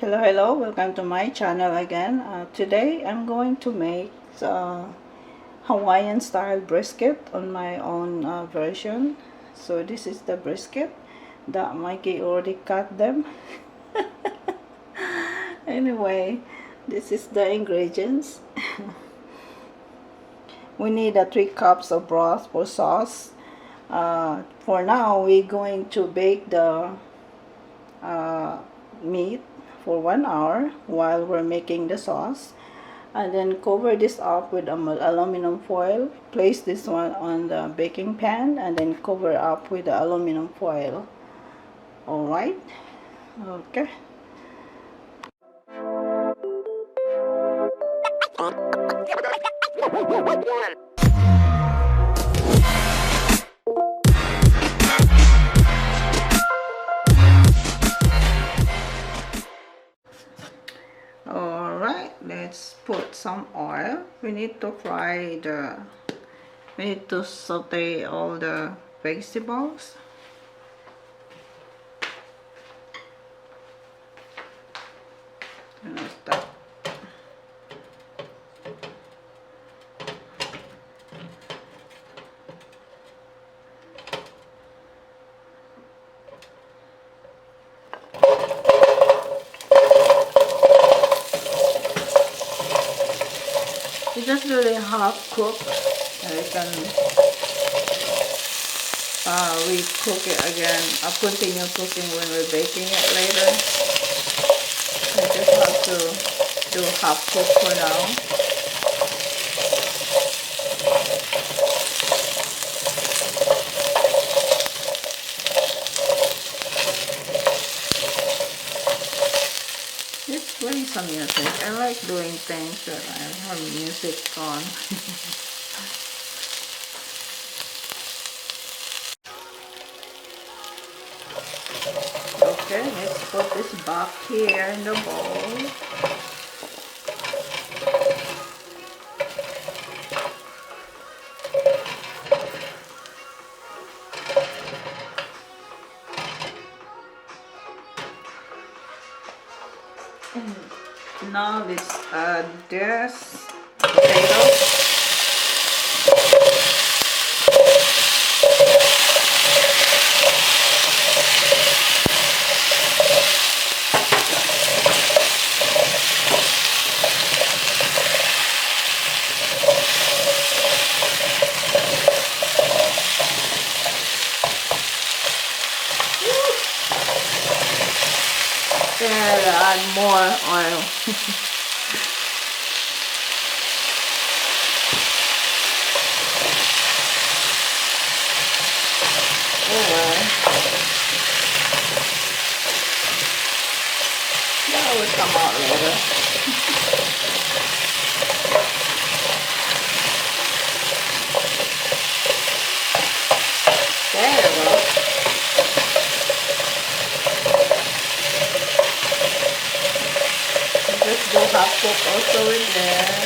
Hello, welcome to my channel again. Today I'm going to make Hawaiian style brisket on my own version. So this is the brisket that Mikey already cut them. Anyway, this is the ingredients. We need 3 cups of broth for sauce. For now, we're going to bake the meat for 1 hour while we're making the sauce, and then cover this up with aluminum foil. Place this one on the baking pan and then cover up with the aluminum foil. Alright, okay. Alright, let's put some oil. We need to saute all the vegetables. Stop. You just really half cook, and you can re-cook it again. I'll continue cooking when we're baking it later. I just have to do half cook for now. Let's play some music. I like doing things that I have music on. Okay, let's put this back here in the bowl. Now let's add this potatoes. And add more oil. Oh well. That will come out later. There we go. Just do half cook also with there.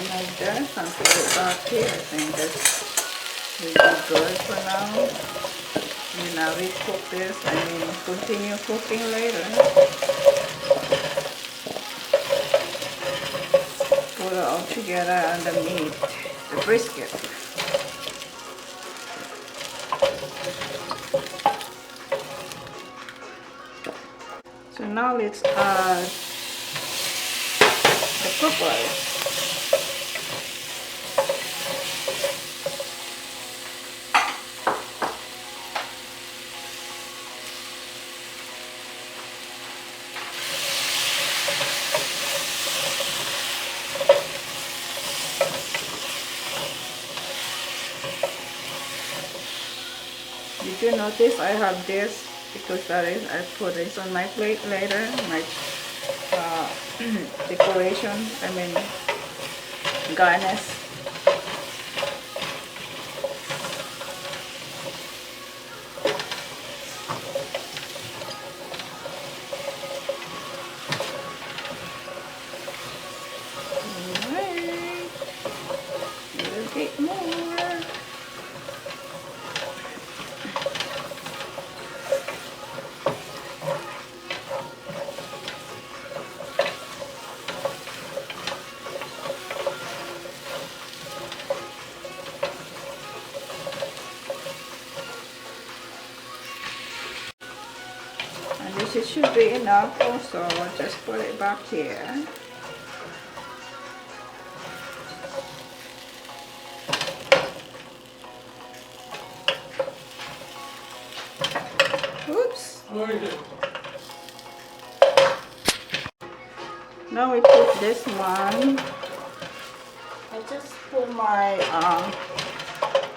Like this and put it back here. I think that's really good for now. And now we cook this, continue cooking later. Put it all together on the meat, the brisket. So now let's add the cookware. Did you notice I have this because I put this on my plate later, my decoration, garnish. it should be enough also. I'll just put it back here. Oops. Now we put this one. I just put my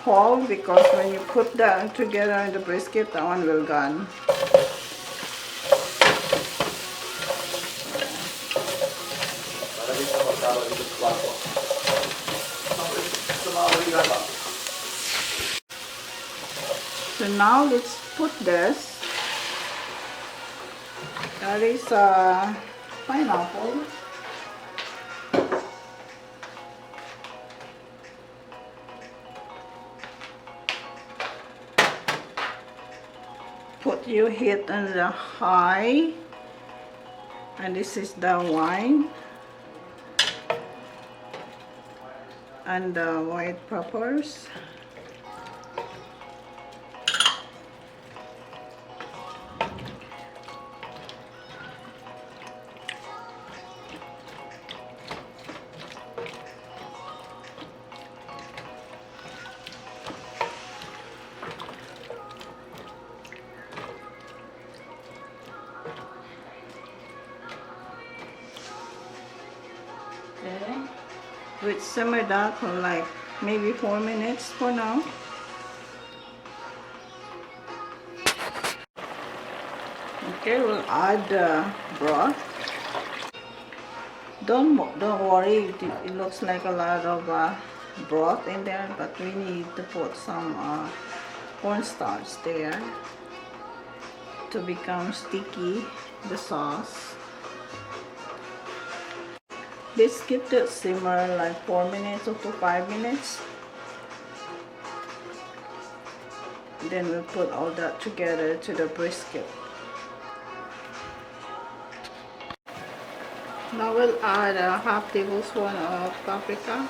whole, because when you put that together in the brisket, that one will gone. So now let's put this. That is pineapple. Put your heat on the high, and this is the wine and the white peppers. Okay, we'll simmer that for like maybe 4 minutes for now. Okay, we'll add the broth. Don't worry, it looks like a lot of broth in there, but we need to put some cornstarch there to become sticky, the sauce. Let's keep it simmer like 4 minutes or to 5 minutes. Then we'll put all that together to the brisket. Now we'll add a half tablespoon of paprika.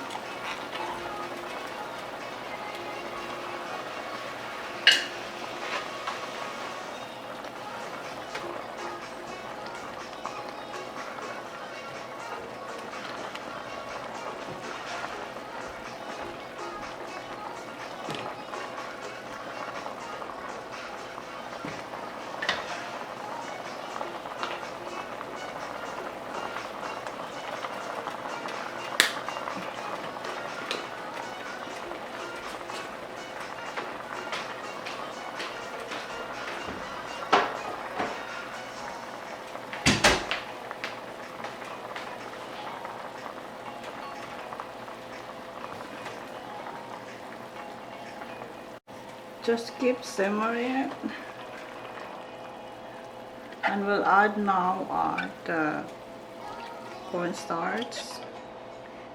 Just keep simmering it, and we'll add now the cornstarch.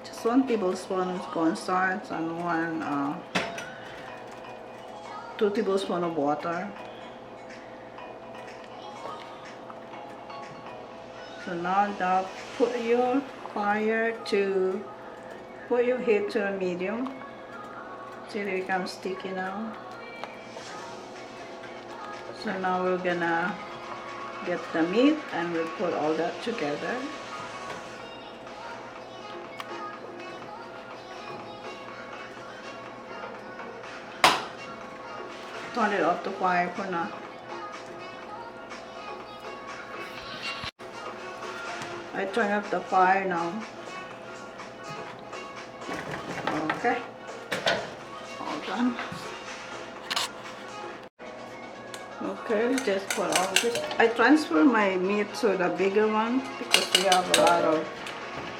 Just 1 tablespoon of cornstarch and 2 tablespoons of water. So now put your heat to a medium till it becomes sticky now. So now we're gonna get the meat and we'll put all that together. Turn it off the fire for now. I turn up the fire now. Okay, all done. Okay, just put all this. I transfer my meat to the bigger one because we have a lot of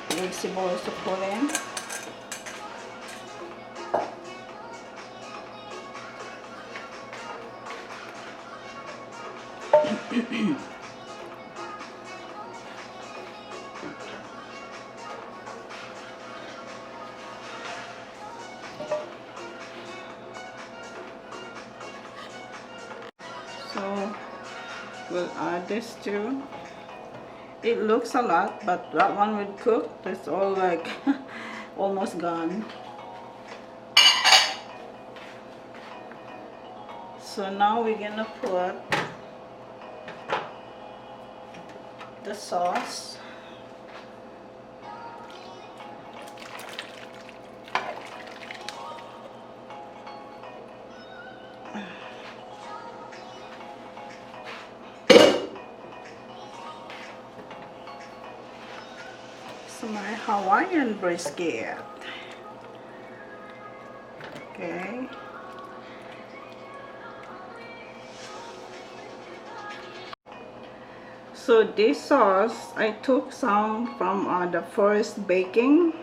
vegetables to put in. So we'll add this too. It looks a lot, but that one will cook. It's all like almost gone. So now we're gonna put the sauce. So my Hawaiian brisket. Okay. So this sauce, I took some from the first baking.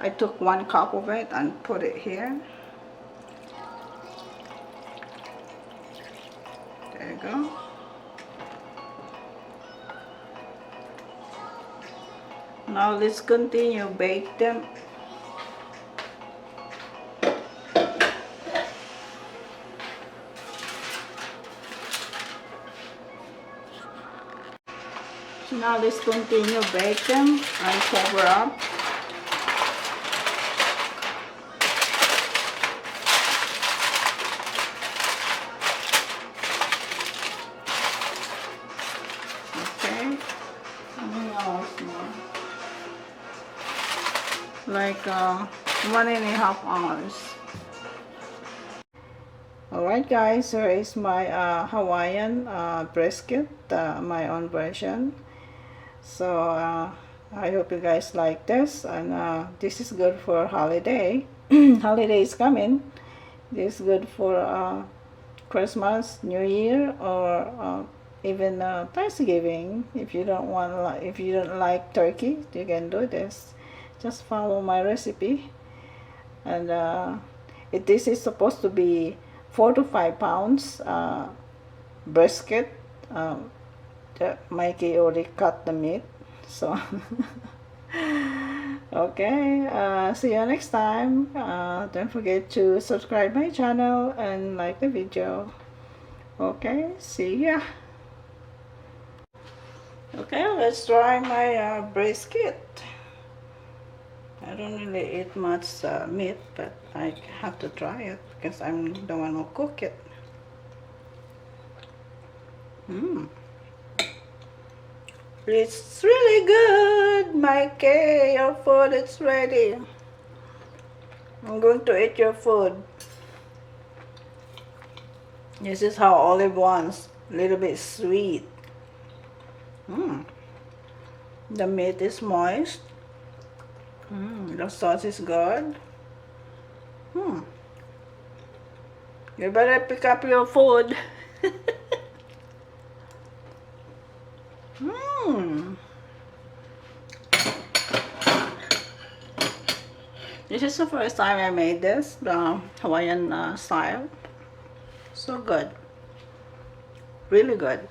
I took 1 cup of it and put it here. There you go. Now let's continue bake them. So now let's continue bake them and cover up. Okay. Like 1.5 hours. Alright guys, here is my Hawaiian brisket, my own version. So I hope you guys like this, and this is good for holiday. Holiday is coming. This is good for Christmas, New Year, or even Thanksgiving. If you don't like turkey, you can do this. Just follow my recipe, and this is supposed to be 4 to 5 pounds brisket. Mikey already cut the meat, so okay, see you next time. Don't forget to subscribe my channel and like the video. Okay, see ya. Okay, let's try my brisket. I don't really eat much meat, but I have to try it because I'm the one who cook it. It's really good, Mikey. Your food is ready. I'm going to eat your food. This is how Olive wants. A little bit sweet. The meat is moist. The sauce is good. You better pick up your food. This is the first time I made this, the Hawaiian style. So good. Really good.